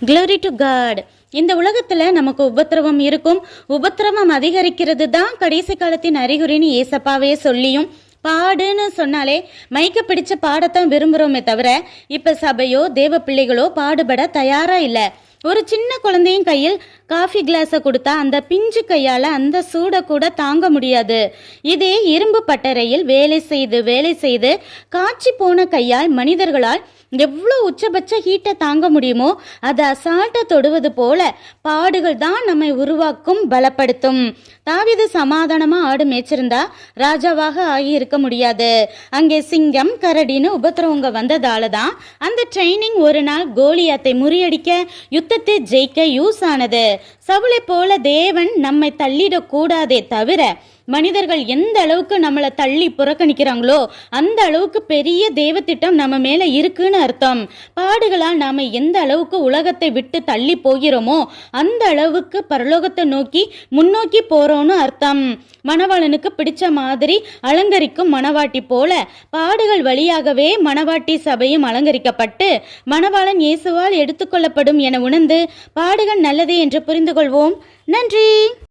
Glory to God. இந்த உலகத்துல நமக்கு உபத்திரவம் இருக்கும். உபத்திரவம் அதிகரிக்கிறது தான் கடைசி காலத்தின் அறிகுறின்னு ஏசப்பாவே சொல்லியும் பாடுன்னு சொன்னாலே மைக்க பிடிச்ச பாடத்தான் விரும்புகிறோமே தவிர இப்போ சபையோ தேவ பிள்ளைகளோ பாடுபட தயாரா இல்லை. ஒரு சின்ன குழந்தையும் கையில் காஃபி கிளாஸை கொடுத்தா அந்த பிஞ்சு கையால் அந்த சூடை கூட தாங்க முடியாது. இதே இரும்பு பட்டறையில் வேலை செய்து காய்ச்சி போன கையால் மனிதர்களால் எவ்வளோ உச்சபட்ச ஹீட்டை தாங்க முடியுமோ அதை அசால்ட்டை தொடுவது போல பாடுகள் தான் நம்மை உருவாக்கும், பலப்படுத்தும். தாவீது சமாதானமாக ஆடு மேய்ச்சிருந்தா ராஜாவாக ஆகியிருக்க முடியாது. அங்கே சிங்கம் கரடின்னு உபத்திரவங்க வந்ததால தான் அந்த ட்ரைனிங் ஒரு நாள் கோலியாத்தை முறியடிக்க யுத்தத்தை ஜெயிக்க யூஸ் ஆனது. சவுளை போல தேவன் நம்மை தள்ளிடக்கூடாதே தவிர மனிதர்கள் எந்த அளவுக்கு நம்மளை தள்ளி புறக்கணிக்கிறாங்களோ அந்த அளவுக்கு பெரிய தேவத்திட்டம் நம்ம மேல இருக்குன்னு அர்த்தம். பாடுகளால் நாம எந்த அளவுக்கு உலகத்தை விட்டு தள்ளி போகிறோமோ அந்த அளவுக்கு பரலோகத்தை நோக்கி முன்னோக்கி போறோம்னு அர்த்தம். மணவாளனுக்கு பிடிச்ச மாதிரி அலங்கரிக்கும் மணவாட்டி போல பாடுகள் வழியாகவே மணவாட்டி சபையும் அலங்கரிக்கப்பட்டு மணவாளன் இயேசுவால் எடுத்துக்கொள்ளப்படும் என உணர்ந்து பாடுகள் நல்லதே என்று புரிந்து கொள்வோம். நன்றி.